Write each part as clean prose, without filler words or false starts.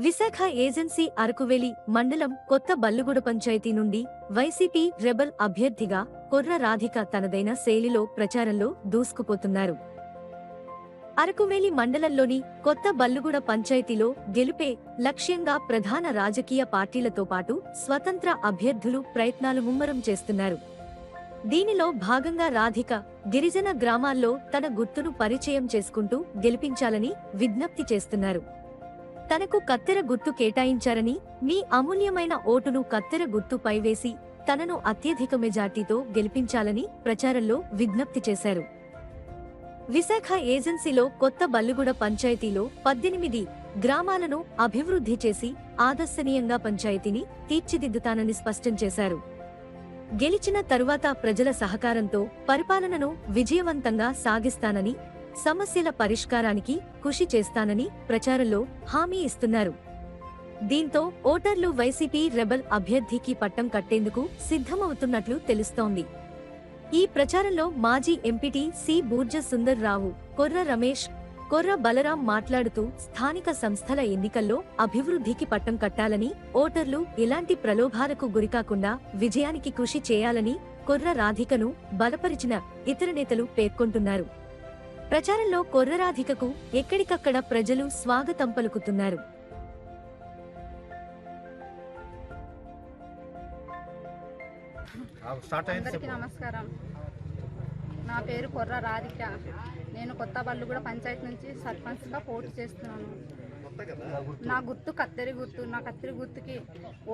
Visakha agency Araku Valley మండలం కొత్త బల్లుగూడ పంచాయతీ నుండి వైసీపీ రెబల్ అభ్యర్థిగా కొర్ర రాధిక తనదైన శైలిలో ప్రచారంలో దూసుకుపోతున్నారు. అరకువేలి మండలంలోని కొత్త బల్లుగూడ పంచాయతీలో గెలుపే లక్ష్యంగా ప్రధాన రాజకీయ పార్టీలతో పాటు స్వతంత్ర అభ్యర్థులు ప్రయత్నాలు ముమ్మరం చేస్తున్నారు. దీనిలో భాగంగా రాధిక గిరిజన గ్రామాల్లో తన గుర్తును పరిచయం చేసుకుంటూ గెలిపించాలని విజ్ఞప్తి చేస్తున్నారు. తనకు కత్తెర గుర్తు కేటాయించారని, మీ అమూల్యమైన ఓటును కత్తెర గుర్తుపై వేసి తనను అత్యధిక మెజార్టీతో గెలిపించాలని ప్రచారంలో విజ్ఞప్తి చేశారు. విశాఖ ఏజెన్సీలో కొత్త బల్లుగూడ పంచాయతీలో 18 గ్రామాలను అభివృద్ధి చేసి ఆదర్శనీయంగా పంచాయతీని తీర్చిదిద్దుతానని స్పష్టం చేశారు. గెలిచిన తరువాత ప్రజల సహకారంతో పరిపాలనను విజయవంతంగా సాగిస్తానని, సమస్యల పరిష్కారానికి కృషి చేస్తానని ప్రచారంలో హామీ ఇస్తున్నారు. దీంతో ఓటర్లు వైసీపీ రెబల్ అభ్యర్థికి పట్టం కట్టేందుకు సిద్ధమవుతున్నట్లు తెలుస్తోంది. ఈ ప్రచారంలో మాజీ ఎంపీటీ సి బూర్జ సుందర్ రావు, కొర్ర రమేష్, కొర్ర బలరాం మాట్లాడుతూ స్థానిక సంస్థల ఎన్నికల్లో అభివృద్ధికి పట్టం కట్టాలని, ఓటర్లు ఎలాంటి ప్రలోభాలకు గురికాకుండా విజయానికి కృషి చేయాలని కొర్ర రాధికను బలపరిచిన ఇతర నేతలు పేర్కొంటున్నారు. ప్రచారంలో కొర్ర రాధికకు ఎక్కడికక్కడ ప్రజలు స్వాగతం పలుకుతున్నారు. అందరికీ నమస్కారం. నా పేరు కొర్ర రాధిక. నేను కొత్త బల్లుగూడ పంచాయతీ నుంచి సర్పంచ్గా పోటీ చేస్తున్నాను. నా గుర్తు కత్తెరి గుర్తు. నా కత్తెరి గుర్తుకి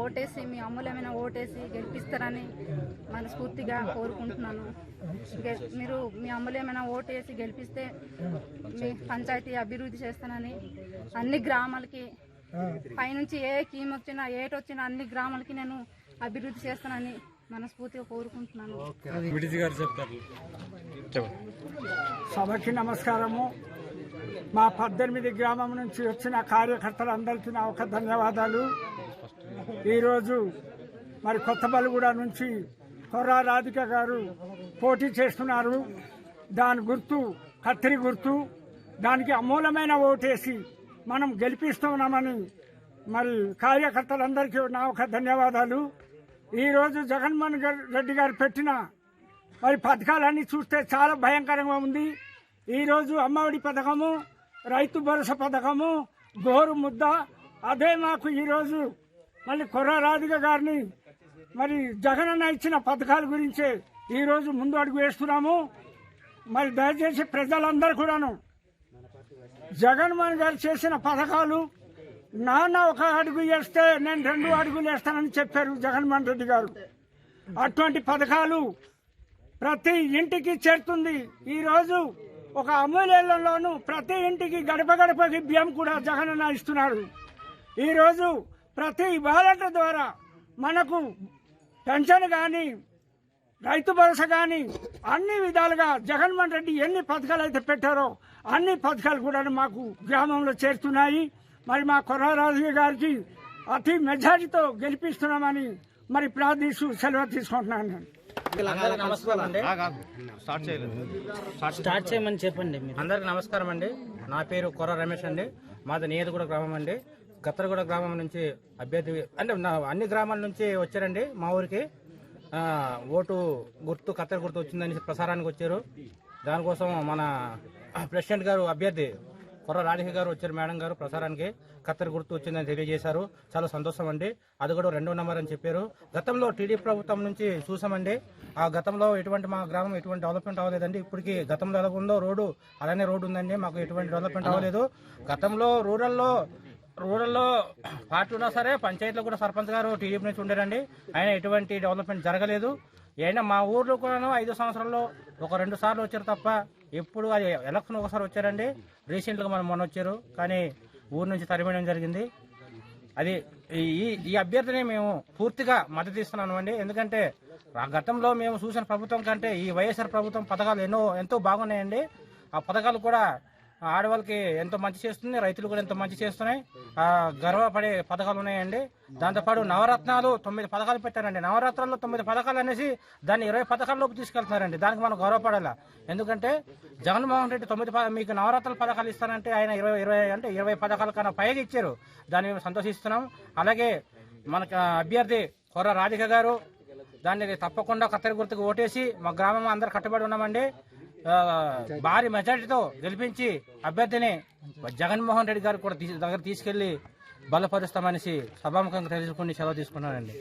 ఓటేసి, మీ అమూల్యమైన ఓటేసి గెలిపిస్తారని మనస్ఫూర్తిగా కోరుకుంటున్నాను. మీరు మీ అమూల్యమైన ఓటేసి గెలిపిస్తే మీ పంచాయతీ అభివృద్ధి చేస్తానని, అన్ని గ్రామాలకి పైనుంచి ఏ స్కీమ్ వచ్చినా ఏటొచ్చినా అన్ని గ్రామాలకి నేను అభివృద్ధి చేస్తానని మనస్ఫూర్తిగా కోరుకుంటున్నాను. సభకి నమస్కారము. మా 18 గ్రామం నుంచి వచ్చిన కార్యకర్తలందరికీ నా ఒక ధన్యవాదాలు. ఈరోజు మరి కొత్త బల్లుగూడ నుంచి కొర్ర రాధిక గారు పోటీ చేస్తున్నారు. దాని గుర్తు కత్తిరి గుర్తు. దానికి అమూలమైన ఓటేసి మనం గెలిపిస్తున్నామని మరి కార్యకర్తలందరికీ నా ఒక ధన్యవాదాలు. ఈరోజు జగన్మోహన్ రెడ్డి గారు పెట్టిన మరి పథకాలన్నీ చూస్తే చాలా భయంకరంగా ఉంది. ఈరోజు అమ్మఒడి పథకము, రైతు భరోసా పథకము, గోరు ముద్ద, అదే మాకు ఈరోజు మళ్ళీ కొర్ర రాధిక గారిని మరి జగనన్న ఇచ్చిన పథకాల గురించే ఈరోజు ముందు అడుగు వేస్తున్నాము. మరి దయచేసి ప్రజలందరూ కూడాను జగన్మోహన్ గారు చేసిన పథకాలు, నాన్న ఒక అడుగు వేస్తే నేను 2 అడుగులు వేస్తానని చెప్పారు జగన్మోహన్ రెడ్డి గారు. అటువంటి పథకాలు ప్రతి ఇంటికి చేరుతుంది. ఈరోజు ఒక అమూల్యంలోనూ ప్రతి ఇంటికి గడప గడపకి బియ్యం కూడా జగనన్న ఇస్తున్నారు. ఈరోజు ప్రతి వాలంటీర్ ద్వారా మనకు పెన్షన్ కానీ, రైతు భరోసా కానీ అన్ని విధాలుగా జగన్మోహన్ రెడ్డి ఎన్ని పథకాలు అయితే పెట్టారో అన్ని పథకాలు కూడా మాకు గ్రామంలో చేరుతున్నాయి. మరి మా కొర్ర రాధిక గారికి అతి మెజారిటీతో గెలిపిస్తున్నామని మరి ప్రార్థిస్తూ సెలవు తీసుకుంటున్నాను. స్టార్ట్ చేయమని చెప్పండి. అందరికి నమస్కారం అండి. నా పేరు కొర్ర రమేష్ అండి. మాది నియతగూడ గ్రామం అండి. కత్తెరగూడ గ్రామం నుంచి అభ్యర్థి అంటే అన్ని గ్రామాల నుంచి వచ్చారండి. మా ఊరికి ఓటు గుర్తు కత్తెర గుర్తు వచ్చిందని ప్రసారానికి వచ్చారు. దానికోసం మన ప్రెసిడెంట్ గారు అభ్యర్థి కొర్ర రాధిక గారు వచ్చారు. మేడం గారు ప్రసారానికి కత్తెర గుర్తు వచ్చిందని తెలియజేశారు. చాలా సంతోషం అండి. అది కూడా 2వ నెంబర్ అని చెప్పారు. గతంలో టీడీపీ ప్రభుత్వం నుంచి చూసామండి. ఆ గతంలో ఎటువంటి మా గ్రామం ఎటువంటి డెవలప్మెంట్ అవ్వలేదండి. ఇప్పటికీ గతంలో ఎలా ఉందో రోడ్డు అలానే రోడ్డు ఉందండి. మాకు ఎటువంటి డెవలప్మెంట్ అవ్వలేదు. గతంలో రూరల్లో పార్టీ ఉన్నా సరే పంచాయతీలో కూడా సర్పంచ్ గారు టీడీపీ నుంచి ఉండేరండి. ఆయన ఎటువంటి డెవలప్మెంట్ జరగలేదు. అయినా మా ఊర్లో కూడా 5 సంవత్సరాల్లో 1-2 సార్లు వచ్చారు తప్ప ఎప్పుడు అది ఎలక్షన్ ఒకసారి వచ్చారండి. రీసెంట్గా మొన్న వచ్చారు, కానీ ఊరు నుంచి తరిమేయడం జరిగింది. అది ఈ అభ్యర్థిని మేము పూర్తిగా మద్దతు ఇస్తున్నాము అండి. ఎందుకంటే గతంలో మేము చూసిన ప్రభుత్వం కంటే ఈ వైఎస్ఆర్ ప్రభుత్వం పథకాలు ఎంతో బాగున్నాయండి. ఆ పథకాలు కూడా ఆడవాళ్ళకి ఎంతో మంచి చేస్తుంది, రైతులు కూడా ఎంతో మంచి చేస్తున్నాయి. గర్వపడే పథకాలు ఉన్నాయండి. దాంతోపాటు నవరత్నాలు 9 పథకాలు పెట్టారండి. నవరత్నాల్లో 9 పథకాలు అనేసి దాన్ని 20 పథకాల్లోకి తీసుకెళ్తున్నారండి. దానికి మనం గర్వపడాలా. ఎందుకంటే జగన్మోహన్ రెడ్డి 9 మీకు నవరత్నాల పథకాలు ఇస్తానంటే ఆయన 20 పథకాల కన్నా పైగా ఇచ్చారు. దాన్ని మేము సంతోషిస్తున్నాం. అలాగే మనకు అభ్యర్థి కొర్ర రాధిక గారు, దాన్ని తప్పకుండా కత్తెర గుర్తుకు ఓటేసి మా గ్రామం అందరు కట్టుబడి ఉన్నామండి. భారీ మెజార్టీతో గెలిపించి అభ్యర్థిని జగన్మోహన్ రెడ్డి గారు కూడా దగ్గర తీసుకెళ్లి బలపరుస్తామనేసి సభాముఖంగా తెలుసుకుని సెలవు తీసుకున్నానండి.